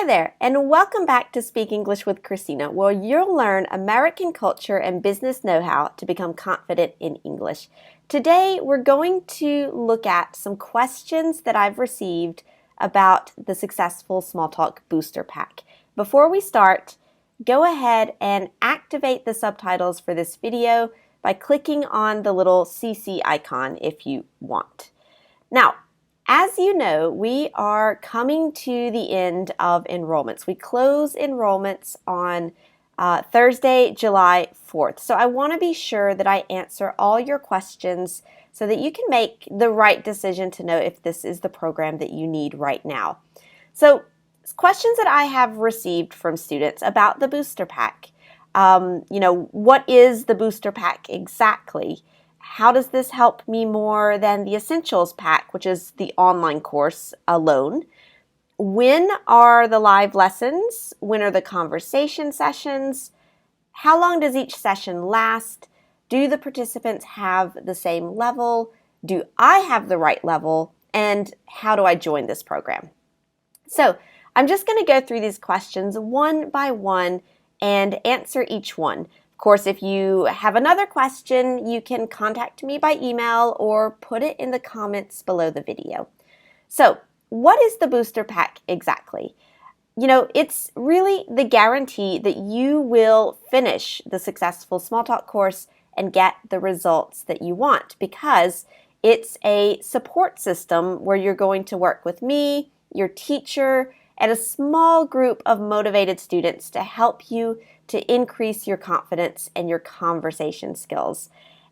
Hi there, and welcome back to Speak English with Christina, where you'll learn American culture and business know-how to become confident in English. Today, we're going to look at some questions that I've received about the Successful Smalltalk Booster Pack. Before we start, go ahead and activate the subtitles for this video by clicking on the little CC icon if you want. Now, as you know, we are coming to the end of enrollments. We close enrollments on Thursday, July 4th. So I want to be sure that I answer all your questions so that you can make the right decision to know if this is the program that you need right now. So questions that I have received from students about the booster pack. What is the booster pack exactly? How does this help me more than the Essentials Pack, which is the online course alone? When are the live lessons? When are the conversation sessions? How long does each session last? Do the participants have the same level? Do I have the right level? And how do I join this program? So I'm just going to go through these questions one by one and answer each one. Of course, if you have another question, you can contact me by email or put it in the comments below the video. So, what is the booster pack exactly? It's really the guarantee that you will finish the Successful Smalltalk course and get the results that you want, because it's a support system where you're going to work with me, your teacher, and a small group of motivated students to help you to increase your confidence and your conversation skills.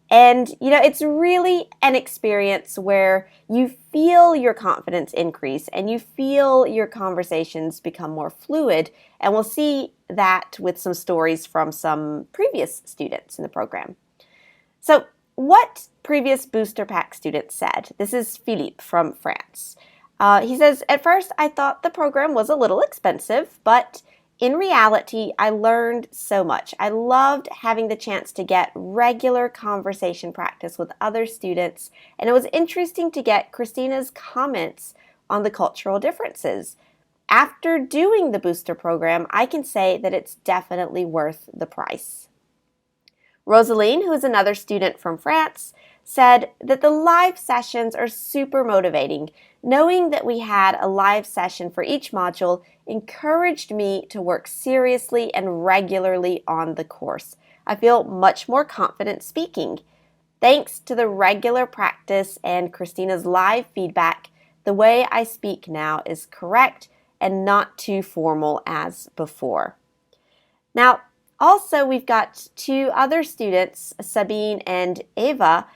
And, it's really an experience where you feel your confidence increase and you feel your conversations become more fluid. And we'll see that with some stories from some previous students in the program. So, what previous booster pack students said? This is Philippe from France. He says, at first I thought the program was a little expensive, but in reality, I learned so much. I loved having the chance to get regular conversation practice with other students, and it was interesting to get Christina's comments on the cultural differences. After doing the booster program, I can say that it's definitely worth the price. Rosaline, who is another student from France, said that the live sessions are super motivating. Knowing that we had a live session for each module encouraged me to work seriously and regularly on the course. I feel much more confident speaking. Thanks to the regular practice and Christina's live feedback, the way I speak now is correct and not too formal as before. Now, also, we've got two other students, Sabine and Eva,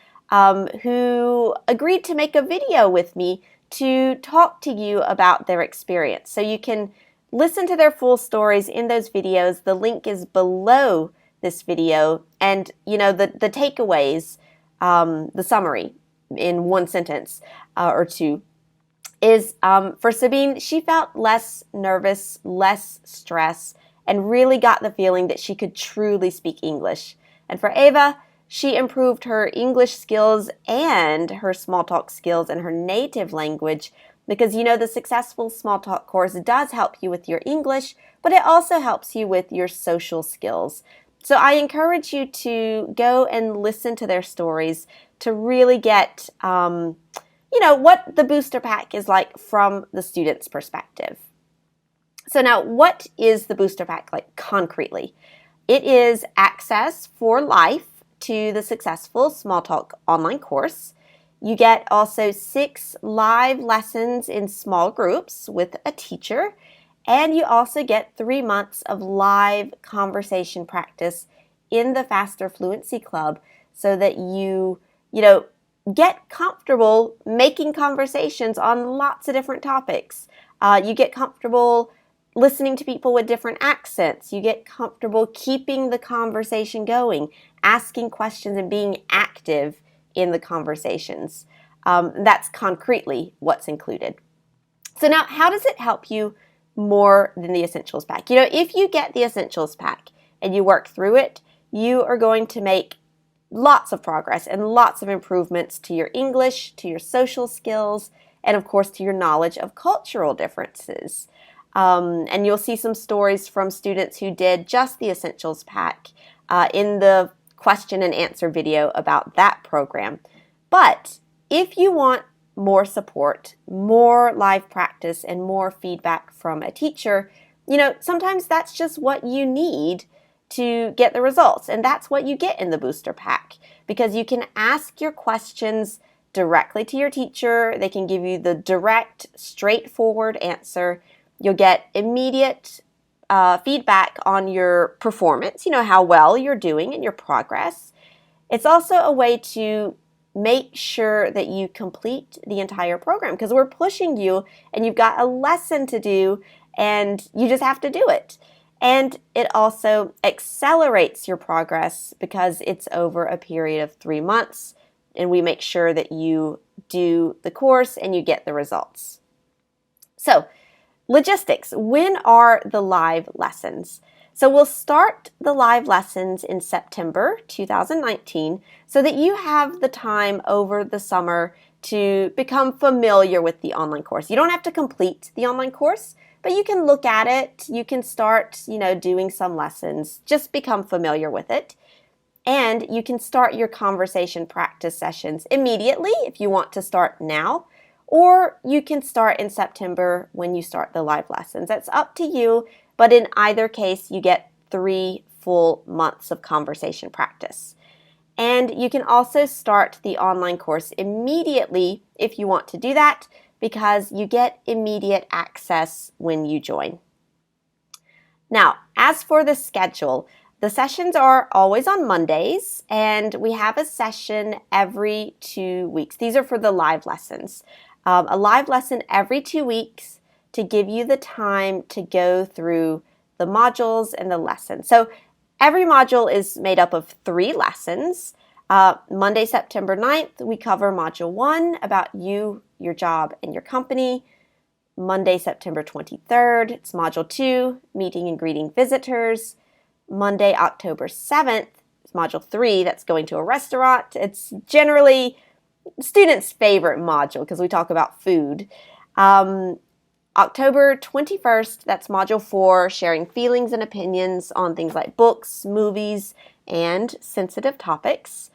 who agreed to make a video with me to talk to you about their experience. So you can listen to their full stories in those videos. The link is below this video. And, the takeaways, the summary in one sentence or two is for Sabine, she felt less nervous, less stress, and really got the feeling that she could truly speak English. And for Ava, she improved her English skills and her Smalltalk skills in her native language because, the Successful Smalltalk course does help you with your English, but it also helps you with your social skills. So I encourage you to go and listen to their stories to really get, what the booster pack is like from the student's perspective. So now, what is the booster pack like concretely? It is access for life to the Successful Smalltalk online course. You get also 6 live lessons in small groups with a teacher, and you also get 3 months of live conversation practice in the Faster Fluency Club so that you get comfortable making conversations on lots of different topics. You get comfortable listening to people with different accents. You get comfortable keeping the conversation going, asking questions and being active in the conversations. That's concretely what's included. So now, how does it help you more than the Essentials Pack? If you get the Essentials Pack and you work through it, you are going to make lots of progress and lots of improvements to your English, to your social skills, and of course to your knowledge of cultural differences. And you'll see some stories from students who did just the Essentials Pack in the question and answer video about that program. But if you want more support, more live practice, and more feedback from a teacher, sometimes that's just what you need to get the results. And that's what you get in the Booster Pack, because you can ask your questions directly to your teacher. They can give you the direct, straightforward answer. You'll get immediate feedback on your performance, how well you're doing and your progress. It's also a way to make sure that you complete the entire program, because we're pushing you and you've got a lesson to do and you just have to do it. And it also accelerates your progress because it's over a period of 3 months, and we make sure that you do the course and you get the results. So, logistics. When are the live lessons? So we'll start the live lessons in September 2019 so that you have the time over the summer to become familiar with the online course. You don't have to complete the online course, but you can look at it. You can start, doing some lessons. Just become familiar with it. And you can start your conversation practice sessions immediately if you want to start now. Or you can start in September when you start the live lessons. That's up to you, but in either case, you get 3 full months of conversation practice. And you can also start the online course immediately if you want to do that, because you get immediate access when you join. Now, as for the schedule, the sessions are always on Mondays, and we have a session every 2 weeks. These are for the live lessons. A live lesson every 2 weeks to give you the time to go through the modules and the lessons. So every module is made up of 3 lessons. Monday, September 9th, we cover Module 1 about you, your job, and your company. Monday, September 23rd, it's Module 2, meeting and greeting visitors. Monday, October 7th, it's Module 3, that's going to a restaurant. It's generally students' favorite module because we talk about food. October 21st, that's Module 4, sharing feelings and opinions on things like books, movies, and sensitive topics.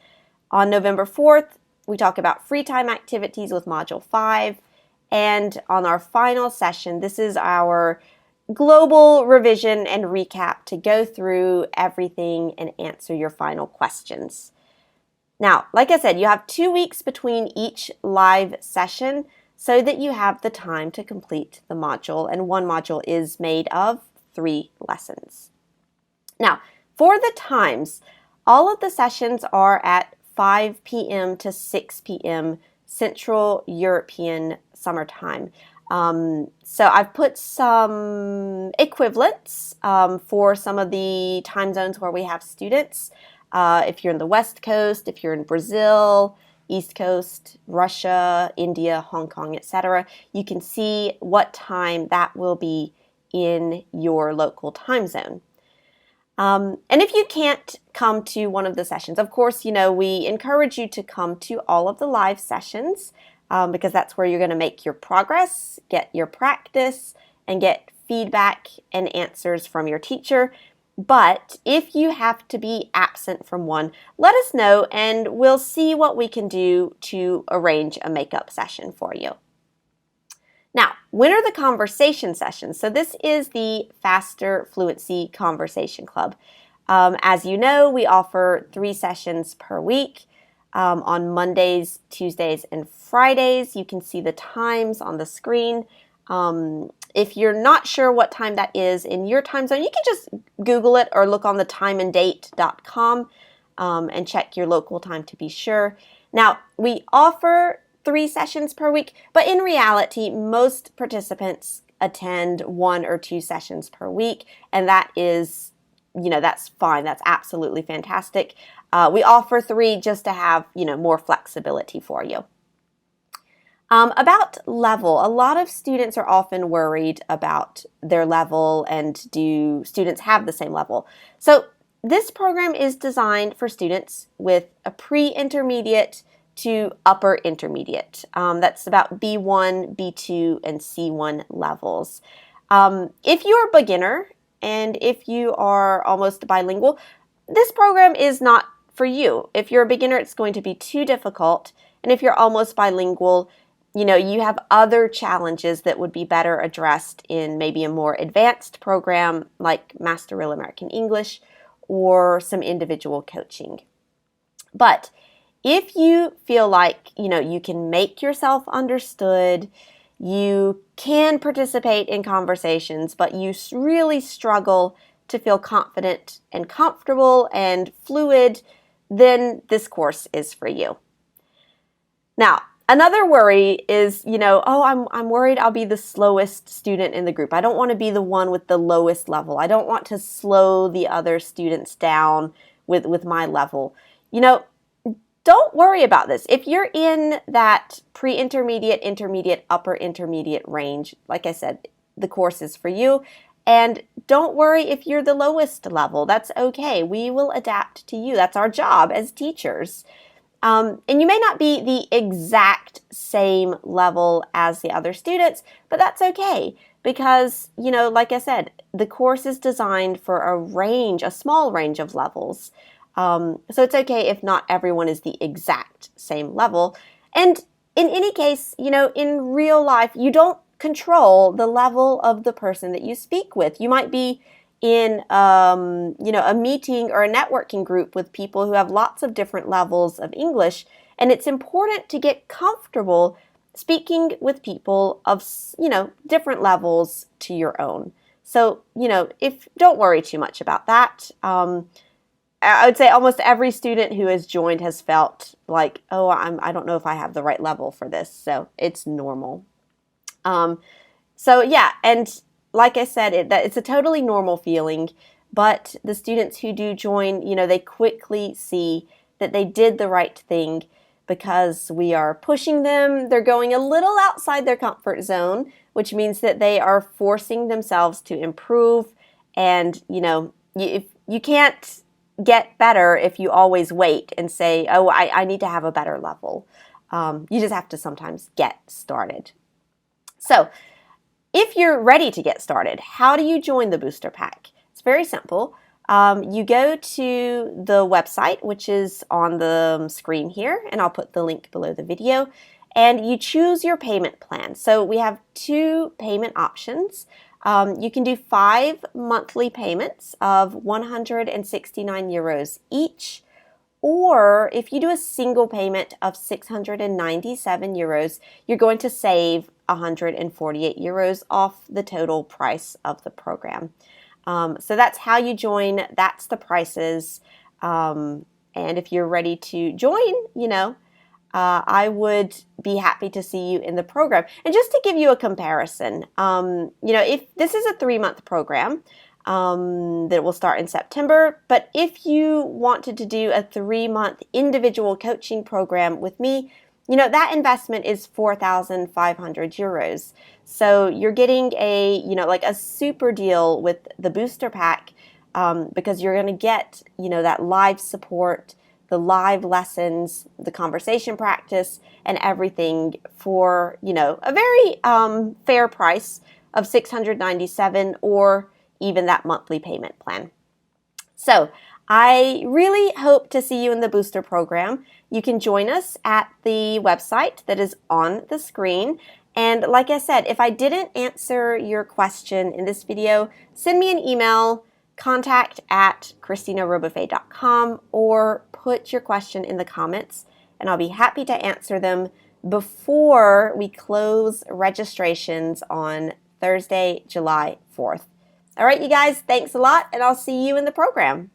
On November 4th, we talk about free time activities with Module 5. And on our final session, this is our global revision and recap to go through everything and answer your final questions. Now, like I said, you have 2 weeks between each live session so that you have the time to complete the module, and one module is made of 3 lessons. Now, for the times, all of the sessions are at 5 p.m. to 6 p.m. Central European Summer Time. So I've put some equivalents for some of the time zones where we have students. If you're in the West Coast, if you're in Brazil, East Coast, Russia, India, Hong Kong, etc., you can see what time that will be in your local time zone. And if you can't come to one of the sessions, of course, we encourage you to come to all of the live sessions because that's where you're going to make your progress, get your practice, and get feedback and answers from your teacher. But if you have to be absent from one, let us know and we'll see what we can do to arrange a makeup session for you. Now, when are the conversation sessions? So this is the Faster Fluency Conversation Club. As you know, we offer 3 sessions per week on Mondays, Tuesdays, and Fridays. You can see the times on the screen. If you're not sure what time that is in your time zone, you can just Google it or look on the timeanddate.com and check your local time to be sure. Now, we offer 3 sessions per week, but in reality, most participants attend 1 or 2 sessions per week, and that is, that's fine. That's absolutely fantastic. We offer 3 just to have, more flexibility for you. About level, a lot of students are often worried about their level and do students have the same level. So this program is designed for students with a pre-intermediate to upper intermediate. That's about B1, B2, and C1 levels. If you're a beginner and if you are almost bilingual, this program is not for you. If you're a beginner, it's going to be too difficult. And if you're almost bilingual, you have other challenges that would be better addressed in maybe a more advanced program like Master Real American English or some individual coaching. But if you feel like, you can make yourself understood, you can participate in conversations, but you really struggle to feel confident and comfortable and fluid, then this course is for you. Now, another worry is, I'm worried I'll be the slowest student in the group. I don't want to be the one with the lowest level. I don't want to slow the other students down with my level. Don't worry about this. If you're in that pre-intermediate, intermediate, upper intermediate range, like I said, the course is for you. And don't worry if you're the lowest level. That's okay. We will adapt to you. That's our job as teachers. And you may not be the exact same level as the other students, but that's okay because, like I said, the course is designed for a small range of levels. So it's okay if not everyone is the exact same level. And in any case, in real life, you don't control the level of the person that you speak with. You might be in, a meeting or a networking group with people who have lots of different levels of English, and it's important to get comfortable speaking with people of, different levels to your own. So, don't worry too much about that. I would say almost every student who has joined has felt like, I don't know if I have the right level for this. So it's normal. And like I said, it's a totally normal feeling, but the students who do join, they quickly see that they did the right thing because we are pushing them. They're going a little outside their comfort zone, which means that they are forcing themselves to improve. And, you can't get better if you always wait and say, I need to have a better level. You just have to sometimes get started. So if you're ready to get started, how do you join the Booster Pack? It's very simple. You go to the website, which is on the screen here, and I'll put the link below the video, and you choose your payment plan. So we have 2 payment options. You can do 5 monthly payments of 169 euros each, or if you do a single payment of 697 euros, you're going to save 148 euros off the total price of the program. So that's how you join. That's the prices. And if you're ready to join, I would be happy to see you in the program. And just to give you a comparison, if this is a 3-month program that will start in September, but if you wanted to do a 3-month individual coaching program with me, that investment is 4,500 euros. So you're getting a super deal with the Booster Pack because you're going to get, that live support, the live lessons, the conversation practice, and everything for, a very fair price of 697 or even that monthly payment plan. So I really hope to see you in the Booster program. You can join us at the website that is on the screen. And like I said, if I didn't answer your question in this video, send me an email, contact@christinarobefei.com, or put your question in the comments, and I'll be happy to answer them before we close registrations on Thursday, July 4th. All right, you guys, thanks a lot, and I'll see you in the program.